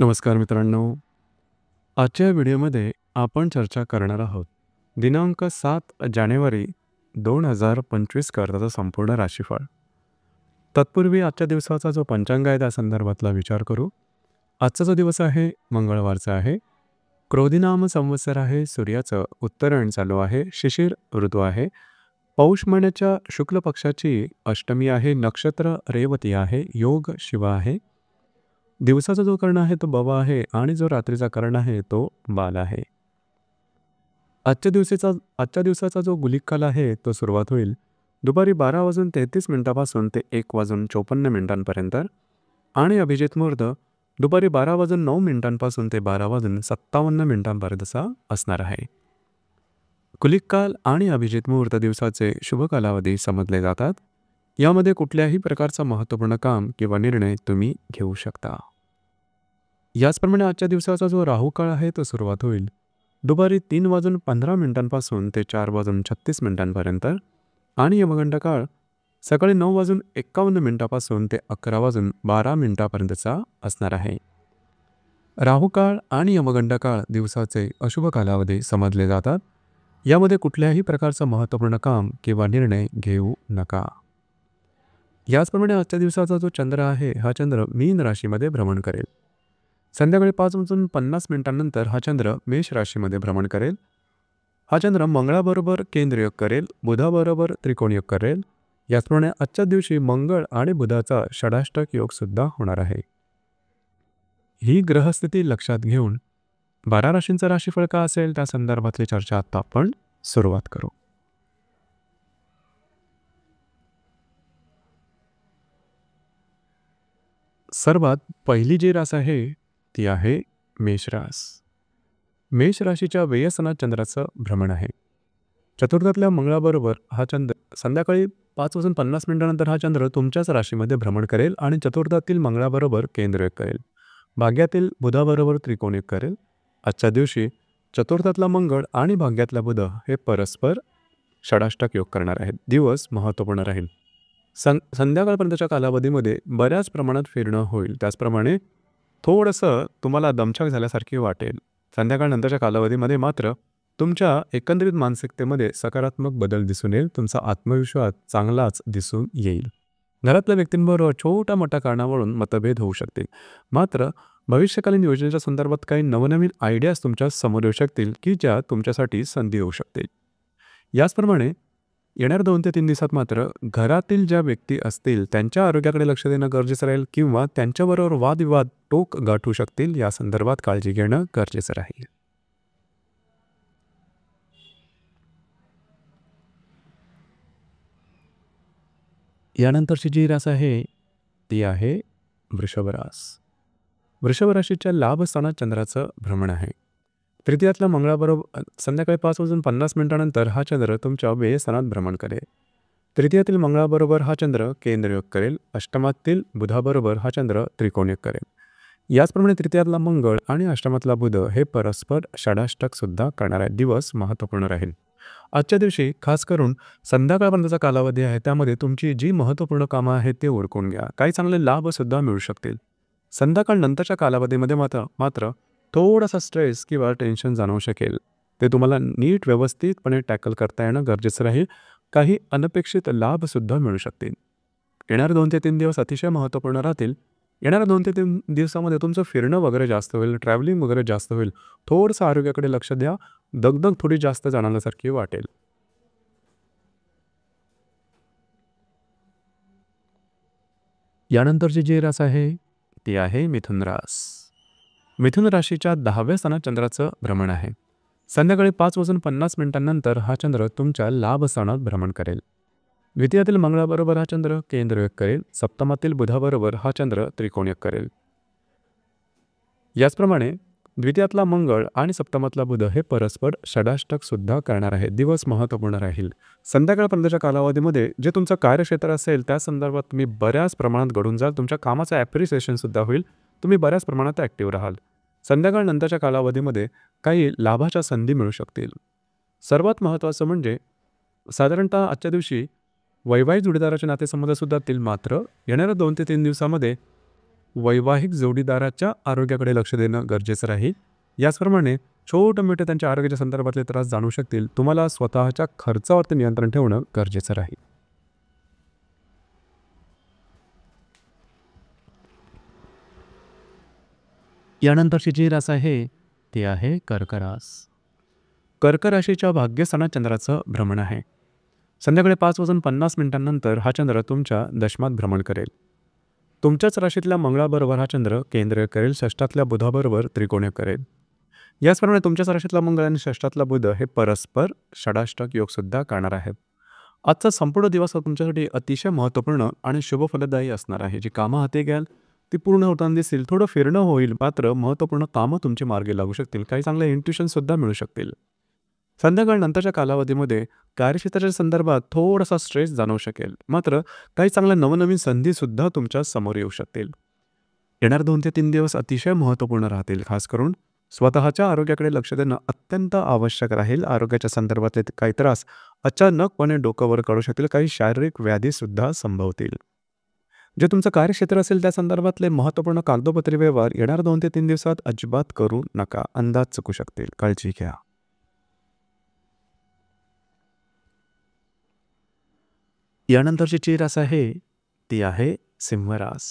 नमस्कार मित्रांनो. आजच्या व्हिडिओमध्ये आपण चर्चा करणार आहोत दिनांक 7 जानेवारी 2025 करताचा संपूर्ण राशीफळ. तत्पूर्वी आजच्या दिवसाचा जो पंचांग आहे त्या संदर्भातला विचार करू. आजचा जो दिवस आहे मंगळवारचा आहे. क्रोधिनाम संवत्सर आहे. सूर्याचं उत्तरायण चालू आहे. शिशिर ऋतू आहे. पौष महिन्याच्या शुक्ल पक्षाची अष्टमी आहे. नक्षत्र रेवती आहे. योग शिव आहे. दिवसाचा जो कर्ण आहे तो बवा आहे आणि जो रात्रीचा कर्ण आहे तो बाल आहे. आजच्या दिवसाचा जो गुलिक काल आहे तो सुरुवात होईल दुपारी 12:33 पासून ते 1:54 आणि अभिजित मुहूर्त दुपारी 12:09 पासून ते 12:57 पर्यंतचा असणार आहे. गुलिक काल आणि अभिजित मुहूर्त दिवसाचे शुभ कालावधी समजले जातात. यामध्ये कुठल्याही प्रकारचा महत्त्वपूर्ण काम किंवा निर्णय तुम्ही घेऊ शकता. याचप्रमाणे आजच्या दिवसाचा जो राहू काळ आहे तो सुरुवात होईल दुपारी 3:15 पासून ते 4:36 पर्यंत आणि यमगंड काळ सकाळी 9:51 पासून ते 11:12 पर्यंतचा असणार आहे. राहू काळ आणि यमगंड काळ दिवसाचे अशुभ कालावधी समजले जातात. यामध्ये कुठल्याही प्रकारचं महत्त्वपूर्ण काम किंवा निर्णय घेऊ नका. याचप्रमाणे आजच्या दिवसाचा जो चंद्र आहे हा चंद्र मीन राशीमध्ये भ्रमण करेल. संध्याकाळी 5:50 नंतर हा चंद्र मेष राशीमध्ये भ्रमण करेल. हा चंद्र मंगळाबरोबर केंद्रयोग करेल. बुधाबरोबर त्रिकोणयोग करेल. याचप्रमाणे आजच्या दिवशी मंगळ आणि बुधाचा षडाष्टक योग सुद्धा होणार आहे. ही ग्रहस्थिती लक्षात घेऊन 12 राशींचा राशीफळ का असेल त्या संदर्भातली चर्चा आता आपण सुरुवात करू. सर्वात पहिली जी रास आहे ती आहे मेष रास. मेष राशीच्या व्ययसनात चंद्राचं भ्रमण आहे. चतुर्थातल्या मंगळाबरोबर हा चंद्र संध्याकाळी 5:50 नंतर हा चंद्र तुमच्याच राशीमध्ये भ्रमण करेल आणि चतुर्थातील मंगळाबरोबर केंद्रयोग करेल. भाग्यातील बुधाबरोबर त्रिकोणयोग करेल. आजच्या दिवशी चतुर्थातला मंगळ आणि भाग्यातला बुध हे परस्पर षडाष्टक योग करणार आहेत. दिवस महत्त्वपूर्ण राहील. संध्याकाळपर्यंतच्या कालावधीमध्ये बऱ्याच प्रमाणात फिरणं होईल. त्याचप्रमाणे थोडंसं तुम्हाला दमछाक झाल्यासारखी वाटेल. संध्याकाळनंतरच्या कालावधीमध्ये मात्र तुमच्या एकंदरीत मानसिकतेमध्ये सकारात्मक बदल दिसून येईल. तुमचा आत्मविश्वास चांगलाच दिसून येईल. घरातल्या व्यक्तींबरोबर छोट्या मोठ्या कारणावरून मतभेद होऊ शकतील. मात्र भविष्यकालीन योजनेच्या संदर्भात काही नवनवीन आयडियाज तुमच्या समोर येऊ शकतील की ज्या तुमच्यासाठी संधी होऊ शकतील. याचप्रमाणे येणाऱ्या 2 ते 3 दिवसात मात्र घरातील ज्या व्यक्ती असतील त्यांच्या आरोग्याकडे लक्ष देणं गरजेचं राहील किंवा त्यांच्याबरोबर वादविवाद टोक गाठू शकतील. या संदर्भात काळजी घेणं गरजेचं राहील. यानंतरची जी रास आहे ती आहे वृषभ रास. वृषभ राशीच्या लाभ स्थानात चंद्राचं भ्रमण आहे. तृतीयातल्या मंगळाबरोबर संध्याकाळी 5:50 नंतर हा चंद्र तुमच्या व्ययस्थानात भ्रमण करेल. तृतीयातील मंगळाबरोबर हा चंद्र केंद्रयोग करेल. अष्टमातील बुधाबरोबर हा चंद्र त्रिकोणयोग करेल. याचप्रमाणे तृतीयातला मंगळ आणि अष्टमातला बुध हे परस्पर षडाष्टक सुद्धा करणार आहे. दिवस महत्त्वपूर्ण राहील. आजच्या दिवशी खास करून संध्याकाळपर्यंतचा कालावधी आहे त्यामध्ये तुमची जी महत्त्वपूर्ण कामं आहेत ते ओळखून घ्या. काही चांगले लाभ सुद्धा मिळू शकतील. संध्याकाळ नंतरच्या कालावधीमध्ये मात्र थोडासा स्ट्रेस किंवा टेन्शन जाणवू शकेल. ते तुम्हाला नीट व्यवस्थितपणे टॅकल करता येणं गरजेचं राहील. काही अनपेक्षित लाभसुद्धा मिळू शकतील. येणारे 2 ते 3 दिवस अतिशय महत्त्वपूर्ण राहतील. येणाऱ्या 2 ते 3 दिवसामध्ये तुमचं फिरणं वगैरे जास्त होईल. ट्रॅव्हलिंग वगैरे जास्त होईल. थोडंसं आरोग्याकडे लक्ष द्या. दगदग थोडी जास्त जाणवल्यासारखी वाटेल. यानंतरची जी रास आहे ती आहे मिथुन रास. मिथुन राशीच्या 10व्या स्थानात चंद्राचं भ्रमण आहे. संध्याकाळी 5:50 नंतर हा चंद्र तुमच्या लाभ स्थानात भ्रमण करेल. द्वितीयातील मंगळाबरोबर हा चंद्र केंद्रयोग करेल. सप्तमातील बुधाबरोबर हा चंद्र त्रिकोणयोग करेल. याचप्रमाणे द्वितीयातला मंगळ आणि सप्तमातला बुध हे परस्पर षडाष्टक सुद्धा करणार आहे. दिवस महत्त्वपूर्ण राहील. संध्याकाळपर्यंतच्या कालावधीमध्ये जे तुमचं कार्यक्षेत्र असेल त्या संदर्भात तुम्ही बऱ्याच प्रमाणात घडून जाल. तुमच्या कामाचं ॲप्रिसिएशन सुद्धा होईल. तुम्ही बऱ्याच प्रमाणात ॲक्टिव्ह राहाल. संध्याकाळ नंतरच्या कालावधीमध्ये काही लाभाच्या संधी मिळू शकतील. सर्वात महत्त्वाचं म्हणजे साधारणतः आजच्या दिवशी वैवाहिक जोडीदाराचे नातेसंबंध सुद्धा असतील. मात्र येणाऱ्या 2 ते 3 दिवसामध्ये वैवाहिक जोडीदाराच्या आरोग्याकडे लक्ष देणं गरजेचं राहील. याचप्रमाणे छोटे-मोठे त्यांच्या आरोग्याच्या संदर्भातले त्रास जाणवू शकतील. तुम्हाला स्वतःच्या खर्चावरती नियंत्रण ठेवणं गरजेचं राहील. यानंतरची जी रास आहे ती आहे कर्क रास. कर्क राशीच्या भाग्यस्थानात चंद्राचं भ्रमण आहे. संध्याकाळी 5:50 हा चंद्र तुमच्या दशमात भ्रमण करेल. तुमच्याच राशीतल्या मंगळाबरोबर हा चंद्र केंद्रीय करेल. षष्ठातल्या बुधाबरोबर त्रिकोणीय करेल. याचप्रमाणे तुमच्याच राशीतला मंगळ आणि षष्ठातला बुध हे परस्पर षडाष्टक योगसुद्धा करणार आहेत. आजचा संपूर्ण दिवस हा तुमच्यासाठी अतिशय महत्त्वपूर्ण आणि शुभफलदायी असणार आहे. जी कामं हाती घ्याल ती पूर्ण होताना दिसतील. थोडं फिरणं होईल, मात्र महत्त्वपूर्ण कामं तुमची मार्गी लागू शकतील. काही चांगले इंट्युशनसुद्धा मिळू शकतील. संध्याकाळ नंतरच्या कालावधीमध्ये कार्यक्षेत्राच्या संदर्भात थोडासा स्ट्रेस जाणवू शकेल, मात्र काही चांगल्या नवनवीन संधीसुद्धा तुमच्या समोर येऊ शकतील. येणारे 2 ते 3 दिवस अतिशय महत्त्वपूर्ण राहतील. खास करून स्वतःच्या आरोग्याकडे लक्ष देणं अत्यंत आवश्यक राहील. आरोग्याच्या संदर्भातले काही त्रास अचानकपणे डोकं वर काढू शकतील. काही शारीरिक व्याधीसुद्धा संभवतील. जे तुमचं कार्यक्षेत्र असेल त्या संदर्भातले महत्त्वपूर्ण कागदोपत्री व्यवहार येणाऱ्या 2 ते 3 दिवसात अजिबात करू नका. अंदाज चुकू शकतील. काळजी घ्या. यानंतरची जी रास आहे ती आहे सिंह रास.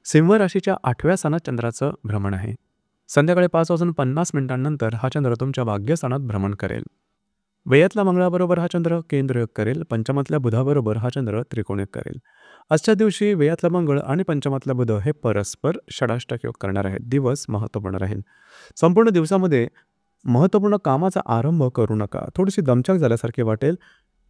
सिंह राशीच्या 8व्या स्थानात चंद्राचं भ्रमण आहे. संध्याकाळी 5:50 हा चंद्र तुमच्या भाग्यस्थानात भ्रमण करेल. व्ययातल्या मंगळाबरोबर हा चंद्र केंद्रयोग करेल. पंचमातल्या बुधाबरोबर हा चंद्र त्रिकोणयोग करेल. आजच्या दिवशी व्ययातला मंगळ आणि पंचमातल्या बुध हे परस्पर षडाष्टक योग करणार आहेत. दिवस महत्त्वपूर्ण राहील. संपूर्ण दिवसामध्ये महत्त्वपूर्ण कामाचा आरंभ करू नका. थोडीशी दमछाक झाल्यासारखे वाटेल.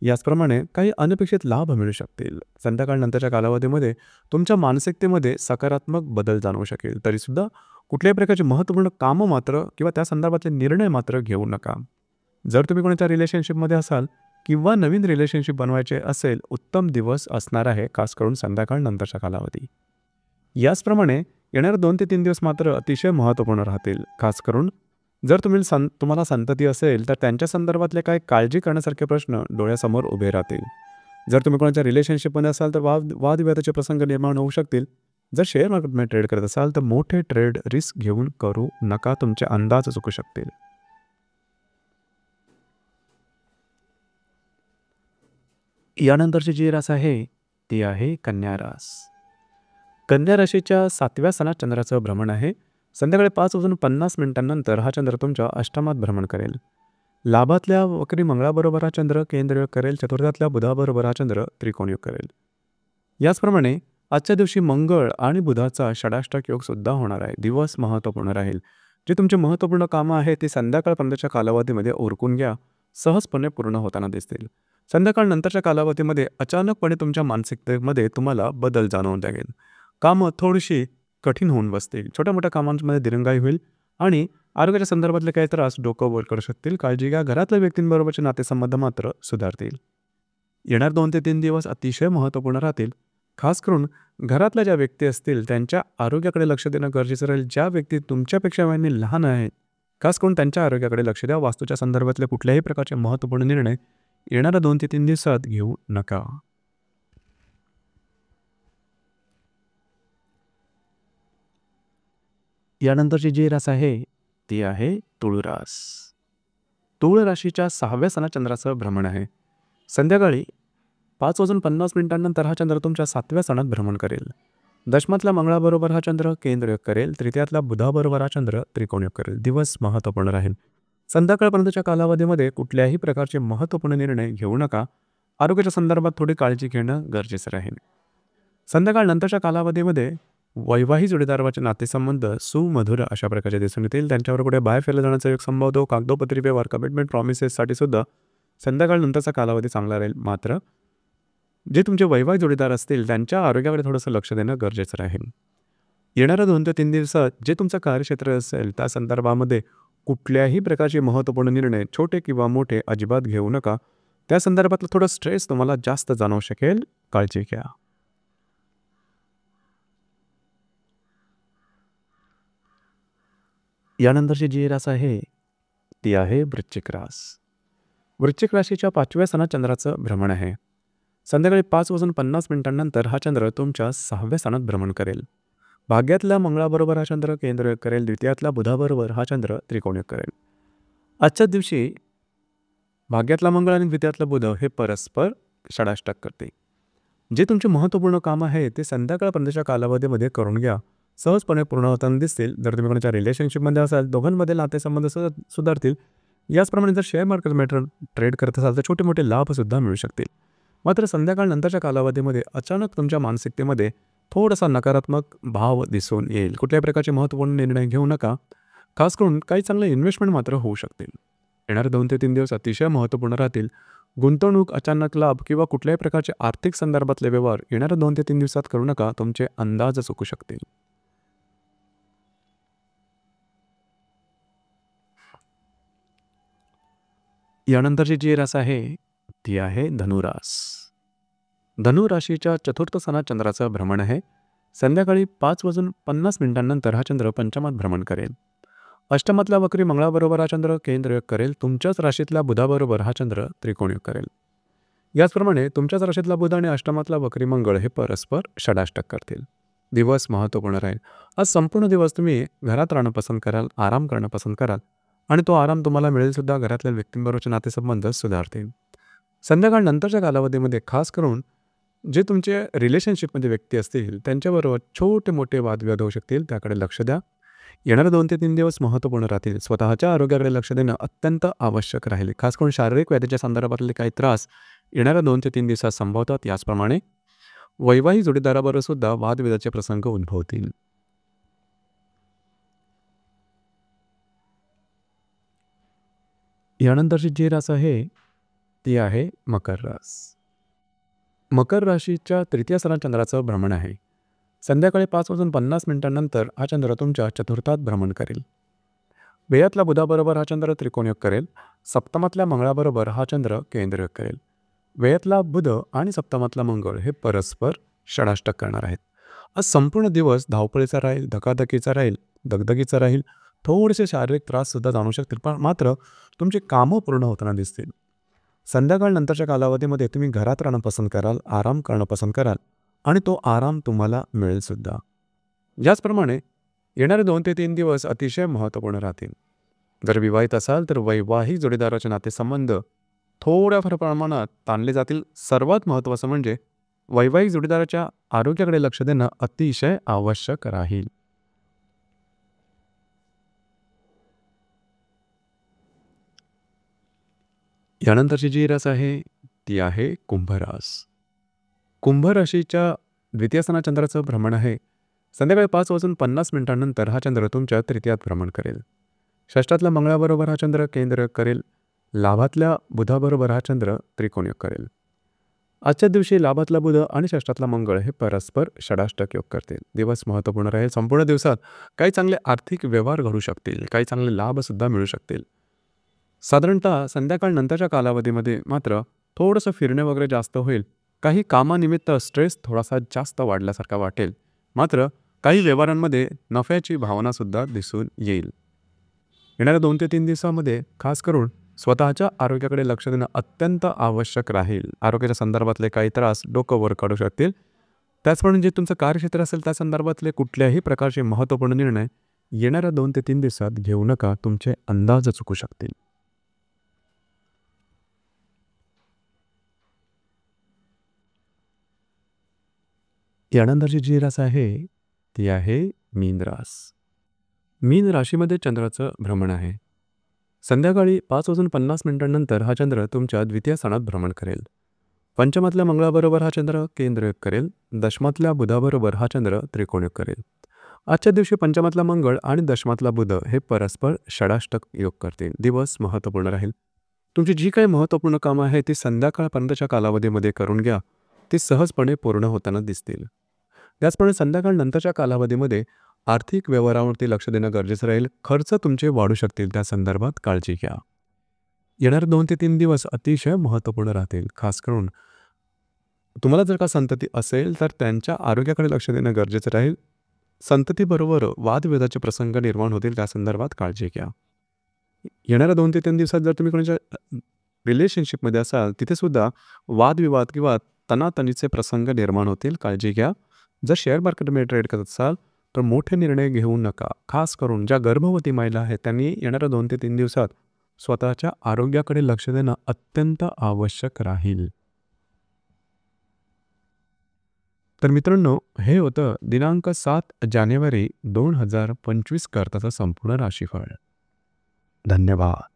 याचप्रमाणे काही अनपेक्षित लाभ मिळू शकतील. संध्याकाळ नंतरच्या कालावधीमध्ये तुमच्या मानसिकतेमध्ये सकारात्मक बदल जाणवू शकेल. तरीसुद्धा कुठल्याही प्रकारची महत्त्वपूर्ण कामं मात्र किंवा त्या संदर्भातले निर्णय मात्र घेऊ नका. जर तुम्ही कोणाच्या रिलेशनशिपमध्ये असाल किंवा नवीन रिलेशनशिप बनवायचे असेल, उत्तम दिवस असणार आहे, खास करून संध्याकाळ नंतरचा कालावधी. याचप्रमाणे येणारे 2 ते 3 दिवस मात्र अतिशय महत्त्वपूर्ण राहतील. खास करून जर तुम्हाला संतती असेल तर त्यांच्या संदर्भातले काही काळजी करण्यासारखे प्रश्न डोळ्यासमोर उभे राहतील. जर तुम्ही कोणाच्या रिलेशनशिपमध्ये असाल तर वादविवादाचे प्रसंग निर्माण होऊ शकतील. जर शेअर मार्केटमध्ये ट्रेड करत असाल तर मोठे ट्रेड रिस्क घेऊन करू नका. तुमचे अंदाज चुकू शकतील. यानंतरची जी रास आहे ती आहे कन्या रास. कन्या राशीच्या 7व्या स्थानात चंद्राचं भ्रमण आहे. संध्याकाळी 5:50 हा चंद्र तुमच्या अष्टमात भ्रमण करेल. लाभातल्या वक्री मंगळाबरोबर हा चंद्र केंद्रयोग करेल. चतुर्थातल्या बुधाबरोबर हा चंद्र त्रिकोणयोग करेल. याचप्रमाणे आजच्या दिवशी मंगळ आणि बुधाचा षडाष्टक योग सुद्धा होणार आहे. दिवस महत्त्वपूर्ण राहील. जी तुमची महत्त्वपूर्ण कामं आहेत ती संध्याकाळपर्यंतच्या कालावधीमध्ये उरकून घ्या. सहजपणे पूर्ण होताना दिसतील. संध्याकाळ नंतरच्या कालावधीमध्ये अचानकपणे तुमच्या मानसिकतेमध्ये तुम्हाला बदल जाणवून लागेल. कामं थोडीशी कठीण होऊन बसतील. छोट्या मोठ्या कामांमध्ये दिरंगाई होईल आणि आरोग्याच्या संदर्भातले काही त्रास डोकं वर करू शकतील. काळजी घ्या. घरातल्या व्यक्तींबरोबरचे नातेसंबंध मात्र सुधारतील. येणार 2 ते 3 दिवस अतिशय महत्त्वपूर्ण राहतील. खास करून घरातल्या ज्या व्यक्ती असतील त्यांच्या आरोग्याकडे लक्ष देणं गरजेचं राहील. ज्या व्यक्ती तुमच्यापेक्षा वयाने लहान आहेत, खास करून त्यांच्या आरोग्याकडे लक्ष द्या. वास्तूच्या संदर्भातले कुठल्याही प्रकारचे महत्त्वपूर्ण निर्णय येणाऱ्या 2 ते 3 दिवसात घेऊ नका. यानंतरची जी रास आहे ती आहे तुळ रास. तुळ राशीच्या 6व्या स्थानात चंद्राचं भ्रमण आहे. संध्याकाळी 5:50 हा चंद्र तुमच्या 7व्या स्थानात भ्रमण करेल. दशमातल्या मंगळाबरोबर हा चंद्र केंद्रयोग करेल. तृतीयातल्या बुधाबरोबर हा चंद्र त्रिकोणयोग करेल. दिवस महत्त्वपूर्ण राहील. संध्याकाळपर्यंतच्या कालावधीमध्ये कुठल्याही प्रकारचे महत्त्वपूर्ण निर्णय घेऊ नका. आरोग्याच्या संदर्भात थोडी काळजी घेणं गरजेचं राहील. संध्याकाळ नंतरच्या कालावधीमध्ये वैवाहिक जोडीदाराचे नातेसंबंध सुमधुर अशा प्रकारचे दिसून येतील. त्यांच्यावर कुठे बाहेर फिरला जाण्याचा योग संभवतो. कागदोपत्री व्यवहार, कमिटमेंट, प्रॉमिसेससाठी सुद्धा संध्याकाळ नंतरचा कालावधी चांगला राहील. मात्र जे तुमचे वैवाहिक जोडीदार असतील त्यांच्या आरोग्याकडे थोडंसं लक्ष देणं गरजेचं राहील. येणाऱ्या 2 ते 3 दिवसात जे तुमचं कार्यक्षेत्र असेल त्या संदर्भामध्ये कुठल्याही प्रकारचे महत्त्वपूर्ण निर्णय छोटे किंवा मोठे अजिबात घेऊ नका. त्या संदर्भातलं थोडं स्ट्रेस तुम्हाला जास्त जाणवू शकेल. काळजी घ्या. यानंतरची जी रास आहे ती आहे वृश्चिक रास. वृश्चिक राशीच्या 5व्या स्थानात चंद्राचं भ्रमण आहे. संध्याकाळी 5:50 हा चंद्र तुमच्या 6व्या स्थानात भ्रमण करेल. भाग्यातल्या मंगळाबरोबर हा चंद्र केंद्रयोग करेल, द्वितीयातल्या बुधाबरोबर हा चंद्र त्रिकोणयोग करेल. आजच्या दिवशी भाग्यातला मंगळ आणि द्वितीयातला बुध हे परस्पर षडाष्टक करते. जे तुमचे महत्त्वपूर्ण काम आहे ते संध्याकाळपर्यंतच्या कालावधीमध्ये करून घ्या. सहजपणे पूर्ण होताना दिसतील. जर तुम्ही कोणाच्या रिलेशनशिपमध्ये असाल, दोघांमध्ये नातेसंबंध सुधारतील. याचप्रमाणे जर शेअर मार्केटमध्ये ट्रेड करत असाल तर छोटे मोठे लाभसुद्धा मिळू शकतील. मात्र संध्याकाळ नंतरच्या कालावधीमध्ये अचानक तुमच्या मानसिकतेमध्ये थोडासा नकारात्मक भाव दिसून येईल. कुठल्याही प्रकारचे महत्त्वपूर्ण निर्णय घेऊ नका. खास करून काही चांगले इन्व्हेस्टमेंट मात्र होऊ शकतील. येणारे 2 ते 3 दिवस अतिशय महत्त्वपूर्ण राहतील. गुंतवणूक, अचानक लाभ किंवा कुठल्याही प्रकारचे आर्थिक संदर्भातले व्यवहार येणाऱ्या 2 ते 3 दिवसात करू नका. तुमचे अंदाज चुकू शकतील. यानंतरची जी रास आहे ती आहे धनुरास. धनुराशीच्या चतुर्थ स्थानात चंद्राचं भ्रमण आहे. संध्याकाळी 5:50 हा चंद्र पंचमात भ्रमण करेल. अष्टमातल्या वक्री मंगळाबरोबर हा चंद्र केंद्रयोग करेल. तुमच्याच राशीतल्या बुधाबरोबर हा चंद्र त्रिकोणयोग करेल. याचप्रमाणे तुमच्याच राशीतला बुध आणि अष्टमातला वक्री मंगळ हे परस्पर षडाष्टक करतील. दिवस महत्त्वपूर्ण राहील. आज संपूर्ण दिवस तुम्ही घरात राहणं पसंत कराल, आराम करणं पसंत कराल आणि तो आराम तुम्हाला मिळेल सुद्धा. घरातल्या व्यक्तींबरोबरचे नातेसंबंध सुधारतील. संध्याकाळ नंतरच्या कालावधीमध्ये खास करून जे तुमचे रिलेशनशिपमध्ये व्यक्ती असतील त्यांच्याबरोबर छोटे मोठे वादविवाद होऊ शकतील. त्याकडे लक्ष द्या. येणारे 2 ते 3 दिवस महत्त्वपूर्ण राहतील. स्वतःच्या आरोग्याकडे लक्ष देणं अत्यंत आवश्यक राहील. खास करून शारीरिक व्याधीच्या संदर्भातले काही त्रास येणाऱ्या 2 ते 3 दिवसात संभवतात. याचप्रमाणे वैवाहिक जोडीदाराबरोबर सुद्धा वादविवादाचे प्रसंग उद्भवतील. यानंतरची जी रास आहे ती आहे मकर रास. मकर राशीच्या तृतीय स्थानात चंद्राचं भ्रमण आहे. संध्याकाळी 5:50 हा चंद्र तुमच्या चतुर्थात भ्रमण करेल. व्ययातल्या बुधाबरोबर हा चंद्र त्रिकोणयोग करेल. सप्तमातल्या मंगळाबरोबर हा चंद्र केंद्रयोग करेल. व्ययातला बुध आणि सप्तमातला मंगळ हे परस्पर षडाष्टक करणार आहेत. आज संपूर्ण दिवस धावपळीचा राहील, धकाधकीचा राहील, दगदगीचा राहील. थोडेसे शारीरिक त्राससुद्धा जाणवू शकतील, पण मात्र तुमची कामं पूर्ण होताना दिसतील. संध्याकाळ नंतरच्या कालावधीमध्ये तुम्ही घरात राहणं पसंत कराल, आराम करणं पसंत कराल आणि तो आराम तुम्हाला मिळेल सुद्धा. याचप्रमाणे येणारे 2 ते 3 दिवस अतिशय महत्त्वपूर्ण राहतील. जर विवाहित असाल तर वैवाहिक जोडीदाराचे नातेसंबंध थोड्याफार प्रमाणात ताणले जातील. सर्वात महत्त्वाचं म्हणजे वैवाहिक जोडीदाराच्या आरोग्याकडे लक्ष देणं अतिशय आवश्यक राहील. यानंतरची जी रास आहे ती आहे कुंभरास. कुंभ राशीच्या द्वितीय स्थानात चंद्राचं भ्रमण आहे. संध्याकाळी 5:50 हा चंद्र तुमच्या तृतीयात भ्रमण करेल. षष्ठातल्या मंगळाबरोबर हा चंद्र केंद्रयोग करेल. लाभातल्या बुधाबरोबर हा चंद्र त्रिकोणयोग करेल. आजच्या दिवशी लाभातला बुध आणि षष्ठातला मंगळ हे परस्पर षडाष्टक योग करतील. दिवस महत्त्वपूर्ण राहील. संपूर्ण दिवसात काही चांगले आर्थिक व्यवहार घडू शकतील, काही चांगले लाभसुद्धा मिळू शकतील. साधारणतः संध्याकाळ नंतरच्या कालावधीमध्ये मात्र थोडंसं फिरणे वगैरे जास्त होईल. काही कामानिमित्त स्ट्रेस थोडासा जास्त वाढल्यासारखा वाटेल. मात्र काही व्यवहारांमध्ये नफ्याची भावनासुद्धा दिसून येईल. येणाऱ्या 2 ते 3 दिवसामध्ये खास करून स्वतःच्या आरोग्याकडे लक्ष देणं अत्यंत आवश्यक राहील. आरोग्याच्या संदर्भातले काही त्रास डोकं वर काढू शकतील. त्याचप्रमाणे जे तुमचं कार्यक्षेत्र असेल त्या संदर्भातले कुठल्याही प्रकारचे महत्त्वपूर्ण निर्णय येणाऱ्या 2 ते 3 दिवसात घेऊ नका. तुमचे अंदाज चुकू शकतील. यानंतरची जी रास आहे ती आहे मीन रास. मीन राशीमध्ये चंद्राचं भ्रमण आहे. संध्याकाळी 5:50 हा चंद्र तुमच्या द्वितीय स्थानात भ्रमण करेल. पंचमातल्या मंगळाबरोबर हा चंद्र केंद्रयोग करेल. दशमातल्या बुधाबरोबर हा चंद्र त्रिकोणयोग करेल. आजच्या दिवशी पंचमातला मंगळ आणि दशमातला बुध हे परस्पर षडाष्टक योग करतील. दिवस महत्त्वपूर्ण राहील. तुमची जी काही महत्त्वपूर्ण कामं आहेत ती संध्याकाळपर्यंतच्या कालावधीमध्ये करून घ्या. ती सहजपणे पूर्ण होताना दिसतील. त्याचप्रमाणे संध्याकाळ नंतरच्या कालावधीमध्ये आर्थिक व्यवहारावरती लक्ष देणं गरजेचं राहील. खर्च तुमचे वाढू शकतील, त्या संदर्भात काळजी घ्या. येणारे 2 ते 3 दिवस अतिशय महत्त्वपूर्ण राहतील. खास करून तुम्हाला जर का संतती असेल तर त्यांच्या आरोग्याकडे लक्ष देणं गरजेचं राहील. संततीबरोबर वादविवादाचे प्रसंग निर्माण होतील, त्या संदर्भात काळजी घ्या. येणाऱ्या 2 ते 3 दिवसात जर तुम्ही कोणाच्या रिलेशनशिपमध्ये असाल तिथे सुद्धा वादविवाद किंवा तणातणीचे प्रसंग निर्माण होतील, काळजी घ्या. जर शेअर मार्केटमध्ये ट्रेड करत असाल तर मोठे निर्णय घेऊ नका. खास करून ज्या गर्भवती महिला आहेत त्यांनी येणाऱ्या 2 ते 3 दिवसात स्वतःच्या आरोग्याकडे लक्ष देणं अत्यंत आवश्यक राहील. तर मित्रांनो, हे होतं दिनांक 7 जानेवारी 2025 करताचं संपूर्ण राशीफळ. धन्यवाद.